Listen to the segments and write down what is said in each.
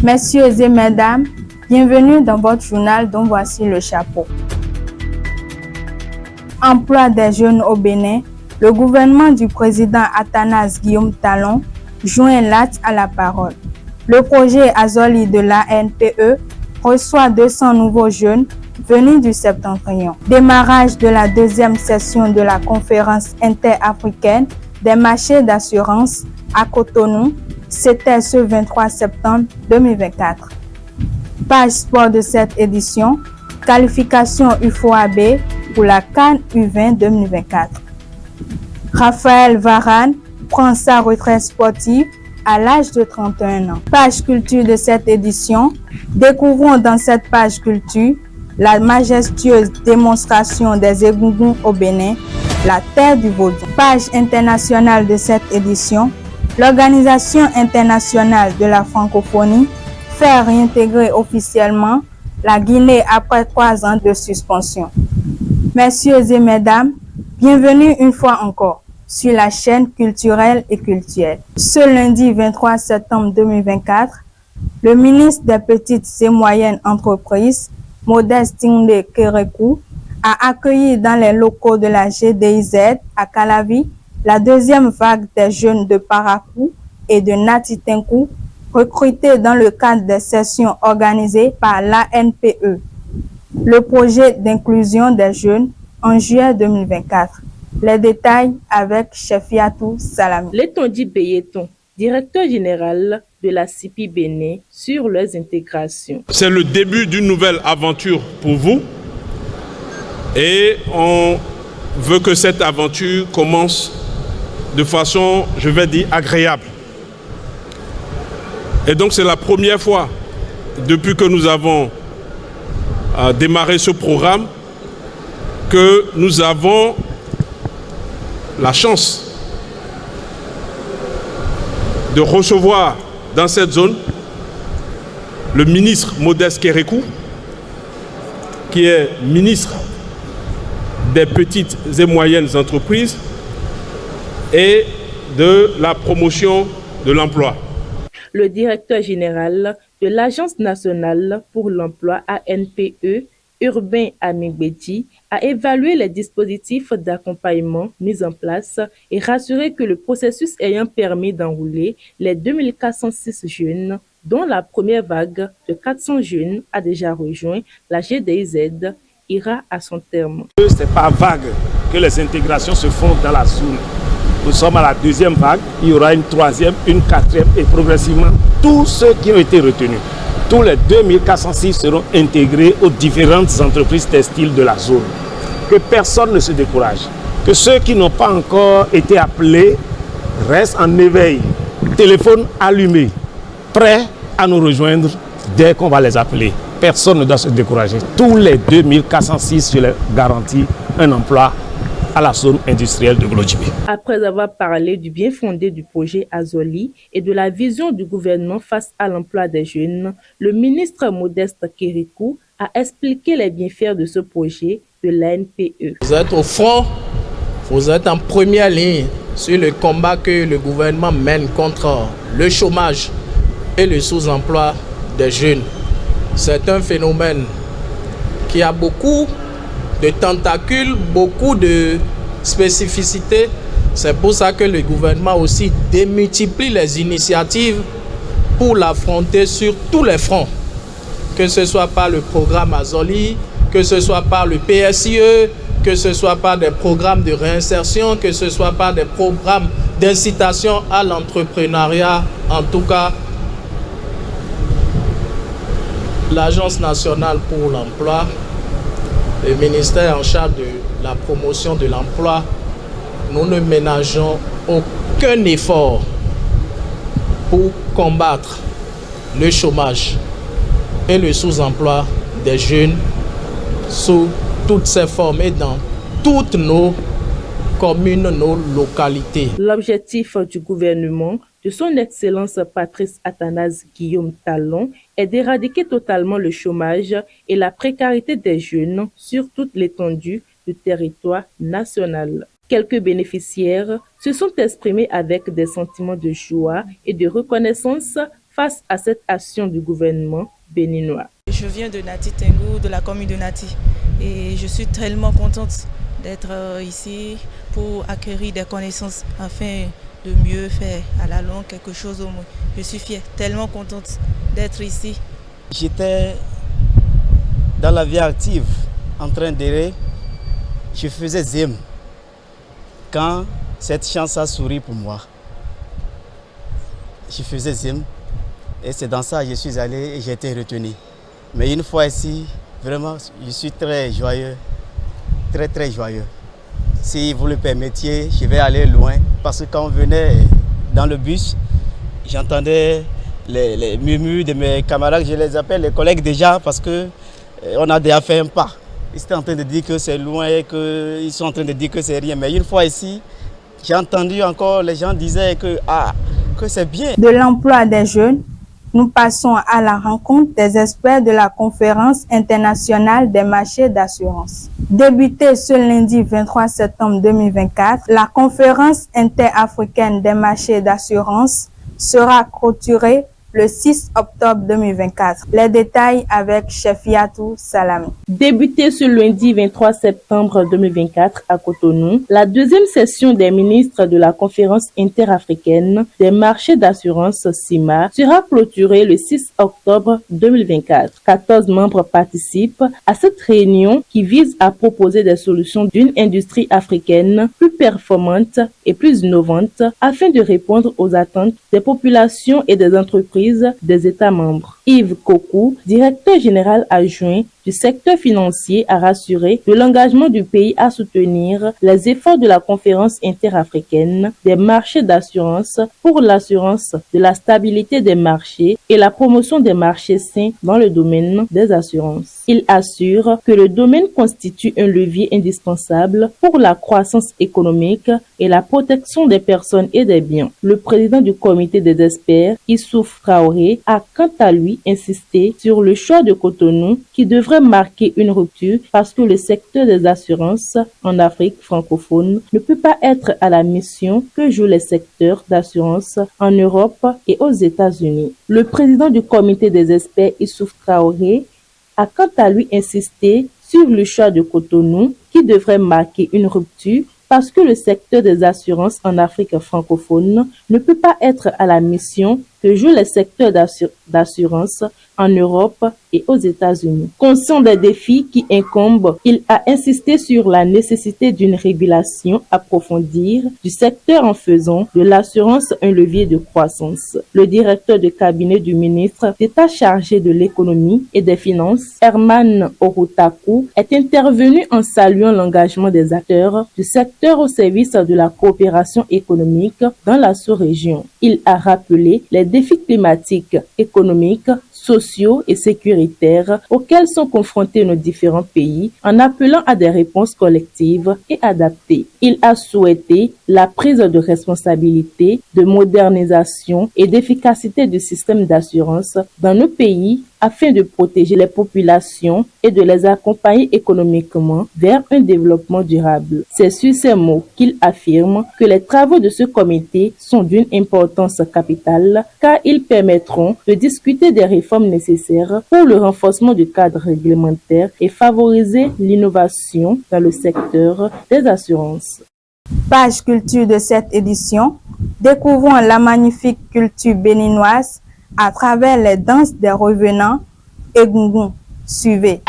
Messieurs et mesdames, bienvenue dans votre journal dont voici le chapeau. Emploi des jeunes au Bénin, le gouvernement du président Athanase Guillaume Talon joint l'acte à la parole. Le projet Azoli de l'ANPE reçoit 200 nouveaux jeunes venus du Septentrion. Démarrage de la deuxième session de la conférence interafricaine des marchés d'assurance à Cotonou, c'était ce 23 septembre 2024. Page sport de cette édition, qualification UFOAB pour la CAN U20 2024. Raphaël Varane prend sa retraite sportive à l'âge de 31 ans. Page culture de cette édition, découvrons dans cette page culture la majestueuse démonstration des Egungun au Bénin, la terre du vaudou. Page internationale de cette édition, l'Organisation internationale de la francophonie fait réintégrer officiellement la Guinée après 3 ans de suspension. Messieurs et mesdames, bienvenue une fois encore sur la chaîne culturelle et culturelle. Ce lundi 23 septembre 2024, le ministre des Petites et Moyennes Entreprises, Modeste Tingde Kérékou, a accueilli dans les locaux de la GDIZ à Calavi la deuxième vague des jeunes de Parakou et de Natitenkou recrutés dans le cadre des sessions organisées par l'ANPE, le projet d'inclusion des jeunes en juillet 2024. Les détails avec Chefiatou Salami. Letondi Beyeton, directeur général de la CIPI Bénin, sur leurs intégrations. C'est le début d'une nouvelle aventure pour vous et on veut que cette aventure commence de façon, je vais dire, agréable. Et donc c'est la première fois depuis que nous avons démarré ce programme que nous avons la chance de recevoir dans cette zone le ministre Modeste Kérékou, qui est ministre des petites et moyennes entreprises et de la promotion de l'emploi. Le directeur général de l'Agence nationale pour l'emploi ANPE, Urbain Amigbeti, a évalué les dispositifs d'accompagnement mis en place et rassuré que le processus ayant permis d'enrôler les 2406 jeunes, dont la première vague de 400 jeunes a déjà rejoint la GDIZ, ira à son terme. C'est par vague que les intégrations se font dans la zone. Nous sommes à la deuxième vague, il y aura une troisième, une quatrième et progressivement tous ceux qui ont été retenus. Tous les 2406 seront intégrés aux différentes entreprises textiles de la zone. Que personne ne se décourage. Que ceux qui n'ont pas encore été appelés restent en éveil, téléphone allumé, prêts à nous rejoindre dès qu'on va les appeler. Personne ne doit se décourager. Tous les 2406, je les garantis, un emploi à la zone industrielle de Glodjibé. Après avoir parlé du bien fondé du projet Azoli et de la vision du gouvernement face à l'emploi des jeunes, le ministre Modeste Kérékou a expliqué les bienfaits de ce projet de l'ANPE. Vous êtes au front, vous êtes en première ligne sur le combat que le gouvernement mène contre le chômage et le sous-emploi des jeunes. C'est un phénomène qui a beaucoup de tentacules, beaucoup de spécificités. C'est pour ça que le gouvernement aussi démultiplie les initiatives pour l'affronter sur tous les fronts. Que ce soit par le programme Azoli, que ce soit par le PSIE, que ce soit par des programmes de réinsertion, que ce soit par des programmes d'incitation à l'entrepreneuriat. En tout cas, l'Agence nationale pour l'emploi, le ministère en charge de la promotion de l'emploi, nous ne ménageons aucun effort pour combattre le chômage et le sous-emploi des jeunes sous toutes ses formes et dans toutes nos communes, nos localités. L'objectif du gouvernement de son Excellence Patrice Athanase Guillaume Talon est d'éradiquer totalement le chômage et la précarité des jeunes sur toute l'étendue du territoire national. Quelques bénéficiaires se sont exprimés avec des sentiments de joie et de reconnaissance face à cette action du gouvernement béninois. Je viens de Nati Tengu, de la commune de Nati, et je suis tellement contente d'être ici pour acquérir des connaissances afin de mieux faire à la longue quelque chose au moins. Je suis fière, tellement contente d'être ici. J'étais dans la vie active, en train d'errer. Je faisais ZEM quand cette chance a souri pour moi. Je faisais ZEM et c'est dans ça que je suis allé et j'ai été retenu. Mais une fois ici, vraiment, je suis très joyeux, très joyeux. Si vous le permettiez, je vais aller loin parce que quand on venait dans le bus, j'entendais les murmures de mes camarades, je les appelle les collègues déjà parce qu'on a déjà fait un pas. Ils étaient en train de dire que c'est loin, qu'ils sont en train de dire que c'est rien. Mais une fois ici, j'ai entendu encore les gens disaient que c'est bien. De l'emploi des jeunes, nous passons à la rencontre des experts de la Conférence internationale des marchés d'assurance. Débutée ce lundi 23 septembre 2024, la Conférence interafricaine des marchés d'assurance sera clôturée le 6 octobre 2024. Les détails avec Chefiatou Salami. Débutée ce lundi 23 septembre 2024 à Cotonou, la deuxième session des ministres de la Conférence interafricaine des marchés d'assurance CIMA sera clôturée le 6 octobre 2024. 14 membres participent à cette réunion qui vise à proposer des solutions d'une industrie africaine plus performante et plus innovante afin de répondre aux attentes des populations et des entreprises des États membres. Yves Kokou, directeur général adjoint du secteur financier, a rassuré de l'engagement du pays à soutenir les efforts de la conférence interafricaine des marchés d'assurance pour l'assurance de la stabilité des marchés et la promotion des marchés sains dans le domaine des assurances. Il assure que le domaine constitue un levier indispensable pour la croissance économique et la protection des personnes et des biens. Le président du comité des experts, Issouf Traoré, a quant à lui insisté sur le choix de Cotonou qui devrait marquer une rupture parce que le secteur des assurances en Afrique francophone ne peut pas être à la mission que jouent les secteurs d'assurance en Europe et aux États-Unis. Le président du comité des experts, Issouf Traoré, a quant à lui insisté sur le choix de Cotonou qui devrait marquer une rupture parce que le secteur des assurances en Afrique francophone ne peut pas être à la mission que jouent les secteurs d'assurance en Europe et aux États-Unis. Conscient des défis qui incombent, il a insisté sur la nécessité d'une régulation approfondie du secteur en faisant de l'assurance un levier de croissance. Le directeur de cabinet du ministre d'État chargé de l'économie et des finances, Herman Orutaku, est intervenu en saluant l'engagement des acteurs du secteur au service de la coopération économique dans la sous-région. Il a rappelé les défis climatiques, économiques, sociaux et sécuritaires auxquels sont confrontés nos différents pays en appelant à des réponses collectives et adaptées. Il a souhaité la prise de responsabilité, de modernisation et d'efficacité du système d'assurance dans nos pays afin de protéger les populations et de les accompagner économiquement vers un développement durable. C'est sur ces mots qu'il affirme que les travaux de ce comité sont d'une importance capitale car ils permettront de discuter des réformes nécessaires pour le renforcement du cadre réglementaire et favoriser l'innovation dans le secteur des assurances. Page culture de cette édition, découvrons la magnifique culture béninoise à travers les danses des revenants et Gungun. Suivez.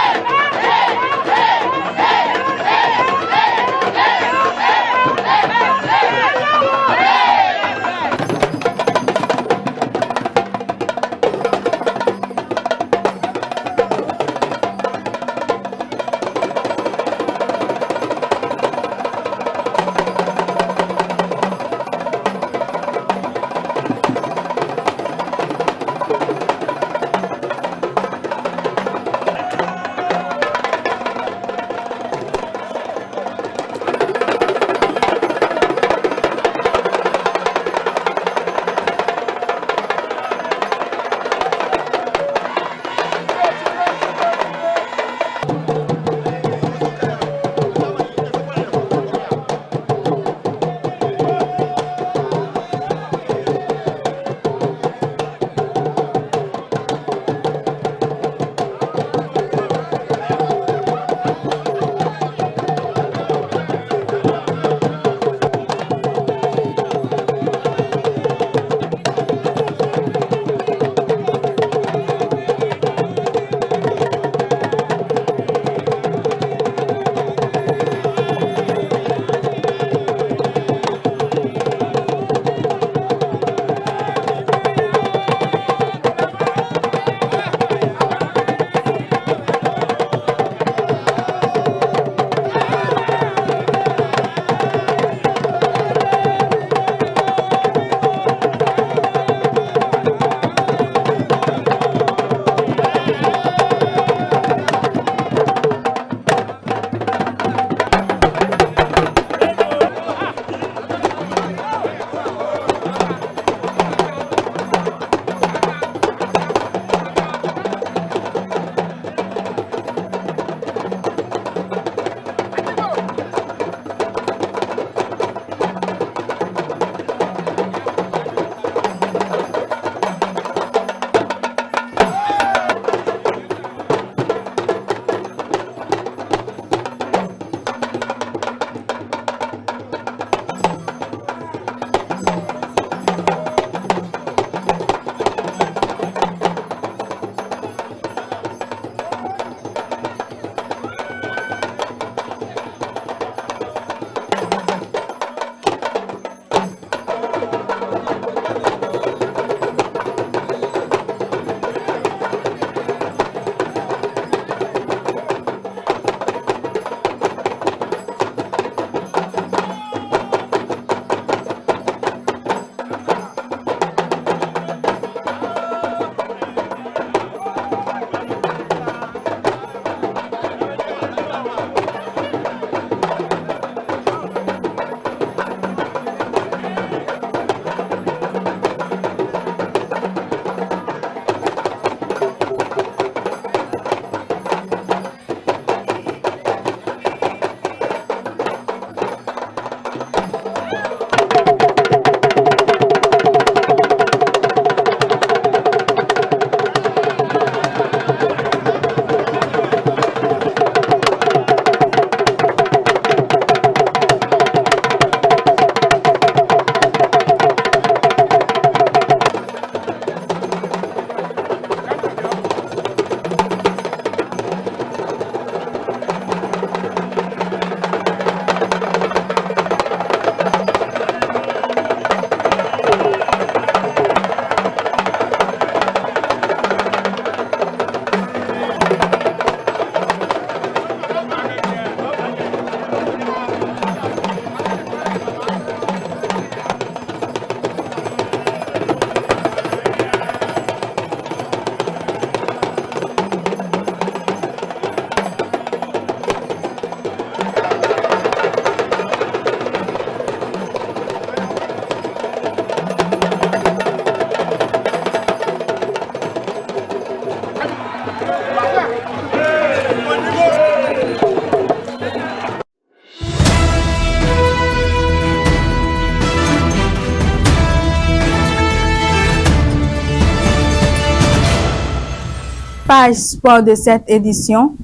Page sport de cette édition,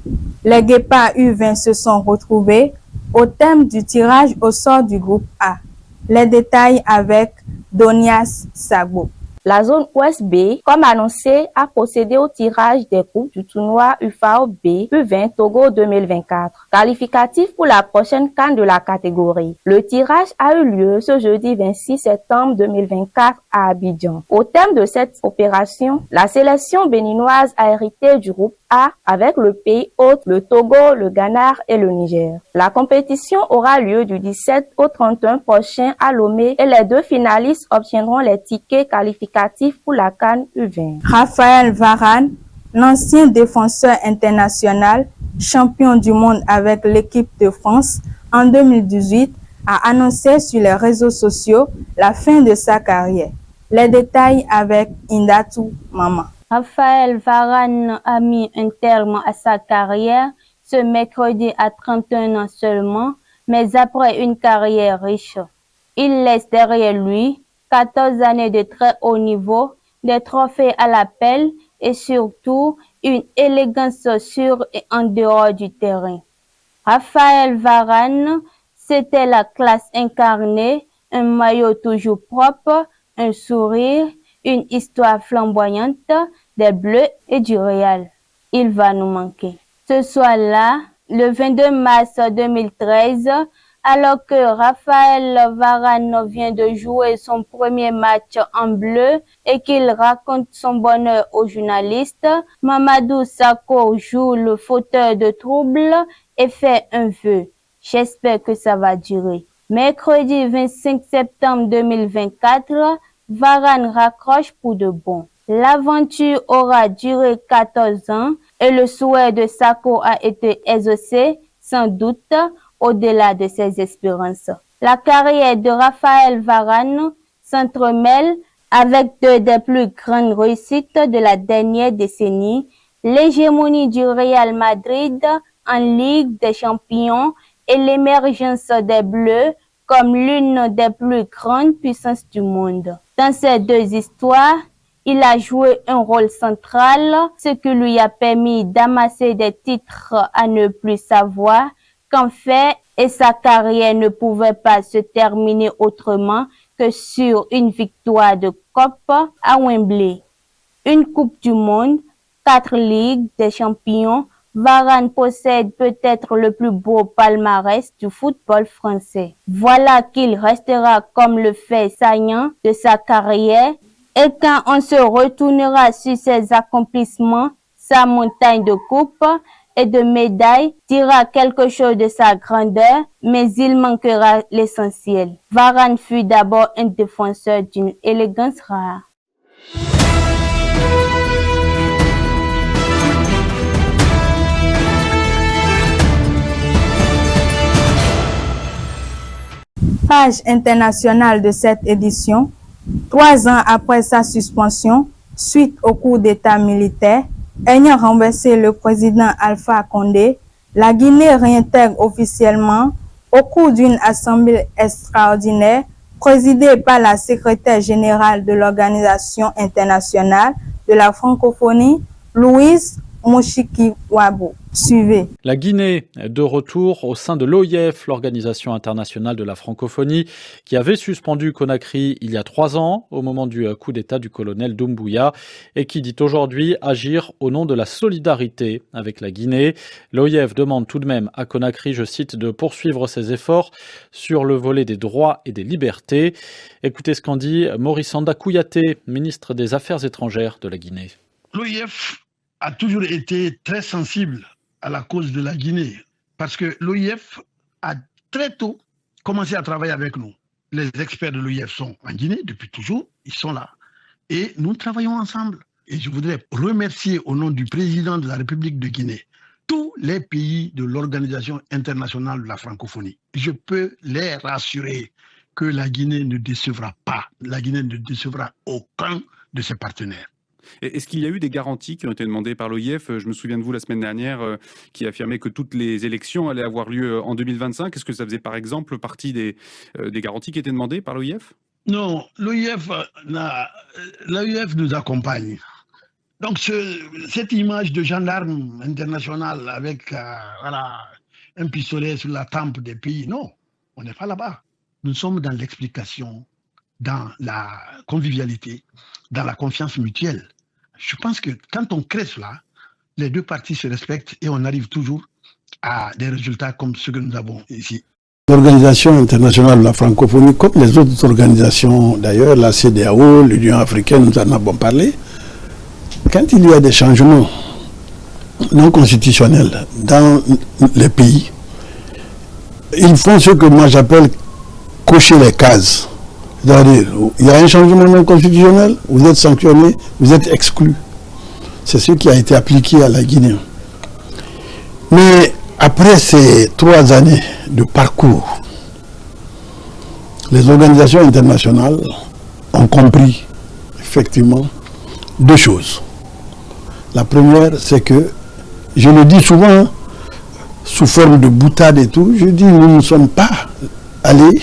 les Guépards U20 se sont retrouvés au thème du tirage au sort du groupe A. Les détails avec Donias Sagbo. La zone Ouest B, comme annoncé, a procédé au tirage des groupes du tournoi UFAO B U20 Togo 2024, qualificatif pour la prochaine CAN de la catégorie. Le tirage a eu lieu ce jeudi 26 septembre 2024 à Abidjan. Au thème de cette opération, la sélection béninoise a hérité du groupe A avec le pays hôte, le Togo, le Ghana et le Niger. La compétition aura lieu du 17 au 31 prochain à Lomé et les deux finalistes obtiendront les tickets qualificatifs pour la CAN U20. Raphaël Varane, l'ancien défenseur international, champion du monde avec l'équipe de France en 2018, a annoncé sur les réseaux sociaux la fin de sa carrière. Les détails avec Indatou Mama. Raphaël Varane a mis un terme à sa carrière ce mercredi à 31 ans seulement, mais après une carrière riche. Il laisse derrière lui 14 années de très haut niveau, des trophées à l'appel et surtout une élégance sur et en dehors du terrain. Raphaël Varane, c'était la classe incarnée, un maillot toujours propre, un sourire, une histoire flamboyante des Bleus et du Real. Il va nous manquer. Ce soir-là, le 22 mars 2013, alors que Raphaël Varane vient de jouer son premier match en bleu et qu'il raconte son bonheur aux journalistes, Mamadou Sakho joue le fauteur de trouble et fait un vœu. J'espère que ça va durer. Mercredi 25 septembre 2024, Varane raccroche pour de bon. L'aventure aura duré 14 ans et le souhait de Sakho a été exaucé, sans doute, au-delà de ses espérances. La carrière de Raphaël Varane s'entremêle avec deux des plus grandes réussites de la dernière décennie, l'hégémonie du Real Madrid en Ligue des Champions et l'émergence des Bleus comme l'une des plus grandes puissances du monde. Dans ces deux histoires, il a joué un rôle central, ce qui lui a permis d'amasser des titres à ne plus savoir qu'en fait, et sa carrière ne pouvait pas se terminer autrement que sur une victoire de Coupe à Wembley. Une Coupe du Monde, 4 Ligues des Champions, Varane possède peut-être le plus beau palmarès du football français. Voilà qu'il restera comme le fait saillant de sa carrière et quand on se retournera sur ses accomplissements, sa montagne de coupes et de médailles dira quelque chose de sa grandeur, mais il manquera l'essentiel. Varane fut d'abord un défenseur d'une élégance rare. Page internationale de cette édition, 3 ans après sa suspension, suite au coup d'État militaire, ayant renversé le président Alpha Condé, la Guinée réintègre officiellement, au cours d'une assemblée extraordinaire, présidée par la secrétaire générale de l'Organisation internationale de la francophonie, Louise Mushikiwabo. Suivez. La Guinée est de retour au sein de l'OIF, l'Organisation internationale de la francophonie, qui avait suspendu Conakry il y a 3 ans, au moment du coup d'État du colonel Doumbouya, et qui dit aujourd'hui agir au nom de la solidarité avec la Guinée. L'OIF demande tout de même à Conakry, je cite, de poursuivre ses efforts sur le volet des droits et des libertés. Écoutez ce qu'en dit Maurice Anda Kouyaté, ministre des Affaires étrangères de la Guinée. L'OIF a toujours été très sensible à la cause de la Guinée, parce que l'OIF a très tôt commencé à travailler avec nous. Les experts de l'OIF sont en Guinée depuis toujours, ils sont là. Et nous travaillons ensemble. Et je voudrais remercier au nom du président de la République de Guinée tous les pays de l'Organisation internationale de la francophonie. Je peux les rassurer que la Guinée ne décevra pas. La Guinée ne décevra aucun de ses partenaires. Est-ce qu'il y a eu des garanties qui ont été demandées par l'OIF ? Je me souviens de vous la semaine dernière qui affirmait que toutes les élections allaient avoir lieu en 2025. Est-ce que ça faisait par exemple partie des garanties qui étaient demandées par l'OIF ? Non, l'OIF nous accompagne. Donc cette image de gendarme international avec un pistolet sur la tempe des pays, non, on n'est pas là-bas. Nous sommes dans l'explication, dans la convivialité, dans la confiance mutuelle. Je pense que quand on crée cela, les deux parties se respectent et on arrive toujours à des résultats comme ceux que nous avons ici. L'Organisation internationale de la francophonie, comme les autres organisations d'ailleurs, la CEDEAO, l'Union africaine, nous en avons parlé, quand il y a des changements non constitutionnels dans les pays, ils font ce que moi j'appelle cocher les cases. C'est-à-dire, il y a un changement non constitutionnel, vous êtes sanctionné, vous êtes exclu. C'est ce qui a été appliqué à la Guinée. Mais après ces 3 années de parcours, les organisations internationales ont compris effectivement 2 choses. La première, c'est que, je le dis souvent, sous forme de boutade et tout, je dis nous ne sommes pas allés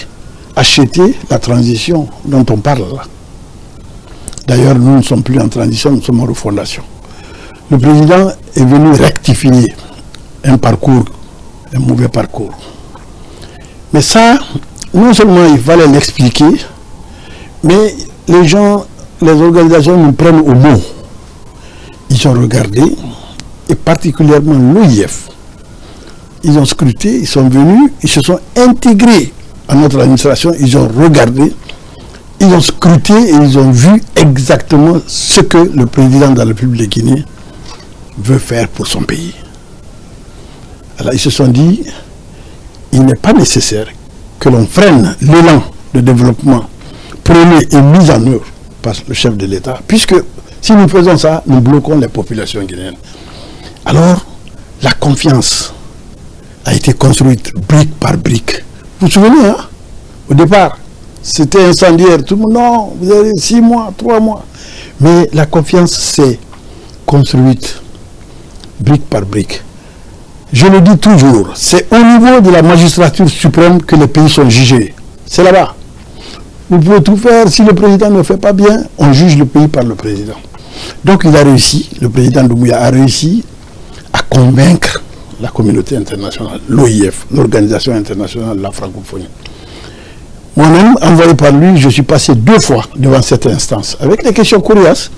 acheter la transition dont on parle là. D'ailleurs, nous ne sommes plus en transition, nous sommes en refondation. Le président est venu rectifier un parcours, un mauvais parcours. Mais ça, non seulement il fallait l'expliquer, mais les gens, les organisations nous prennent au mot. Ils ont regardé, et particulièrement l'OIF. Ils ont scruté, ils sont venus, ils se sont intégrés à notre administration, ils ont regardé, ils ont scruté et ils ont vu exactement ce que le président de la République de Guinée veut faire pour son pays. Alors ils se sont dit, il n'est pas nécessaire que l'on freine l'élan de développement prôné et mis en œuvre par le chef de l'État, puisque si nous faisons ça, nous bloquons les populations guinéennes. Alors, la confiance a été construite brique par brique. Vous vous souvenez, hein? Au départ, c'était incendiaire. Tout le monde, non, vous avez 6 mois, 3 mois. Mais la confiance s'est construite brique par brique. Je le dis toujours, c'est au niveau de la magistrature suprême que les pays sont jugés. C'est là-bas. Vous pouvez tout faire, si le président ne fait pas bien, on juge le pays par le président. Donc il a réussi, le président Doumbouya a réussi à convaincre la communauté internationale, l'OIF, l'Organisation internationale de la francophonie. Moi-même, envoyé par lui, je suis passé 2 fois devant cette instance, avec des questions curieuses,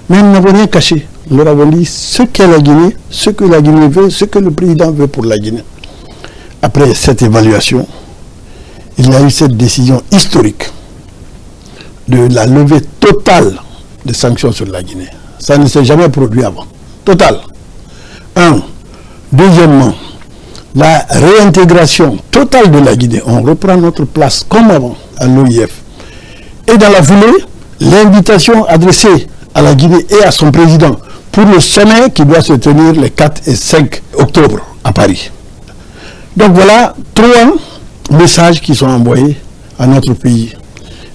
mais nous n'avons rien caché. Nous leur avons dit ce qu'est la Guinée, ce que la Guinée veut, ce que le président veut pour la Guinée. Après cette évaluation, il y a eu cette décision historique de la levée totale des sanctions sur la Guinée. Ça ne s'est jamais produit avant. Total. 1. Deuxièmement, la réintégration totale de la Guinée. On reprend notre place comme avant à l'OIF. Et dans la foulée, l'invitation adressée à la Guinée et à son président pour le sommet qui doit se tenir les 4 et 5 octobre à Paris. Donc voilà 3 messages qui sont envoyés à notre pays.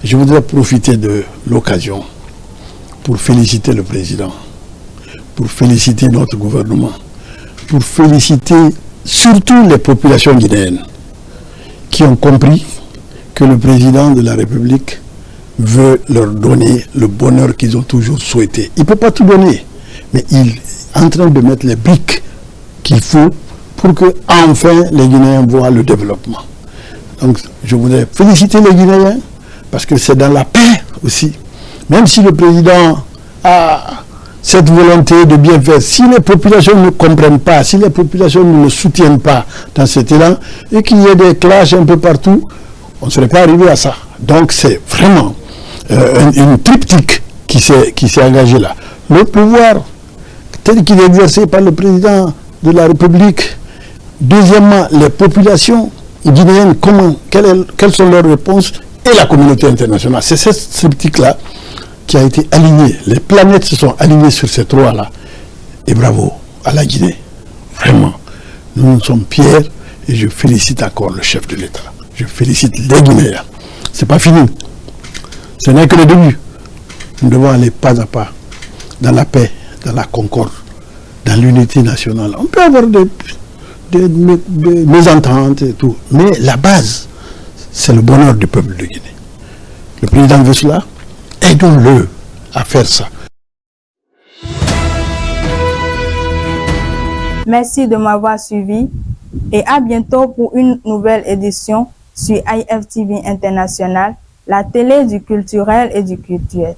Je voudrais profiter de l'occasion pour féliciter le président, pour féliciter notre gouvernement, pour féliciter surtout les populations guinéennes qui ont compris que le président de la République veut leur donner le bonheur qu'ils ont toujours souhaité. Il ne peut pas tout donner, mais il est en train de mettre les briques qu'il faut pour que enfin les Guinéens voient le développement. Donc je voudrais féliciter les Guinéens parce que c'est dans la paix aussi. Même si le président a cette volonté de bien faire, si les populations ne comprennent pas, si les populations ne le soutiennent pas dans cet élan, et qu'il y ait des clashs un peu partout, on ne serait pas arrivé à ça. Donc c'est vraiment une triptyque qui s'est engagée là. Le pouvoir tel qu'il est exercé par le président de la République. Deuxièmement, les populations guinéennes, quelles sont leurs réponses, et la communauté internationale. C'est cette triptyque-là qui a été alignée. Les planètes se sont alignées sur ces 3-là. Et bravo à la Guinée. Vraiment, nous sommes fiers et je félicite encore le chef de l'État. Je félicite les Guinéens. C'est pas fini. Ce n'est que le début. Nous devons aller pas à pas dans la paix, dans la concorde, dans l'unité nationale. On peut avoir des mésententes et tout, mais la base, c'est le bonheur du peuple de Guinée. Le président veut cela, aidons-le à faire ça. Merci de m'avoir suivi et à bientôt pour une nouvelle édition sur IFTV International, la télé du culturel et du cultuel.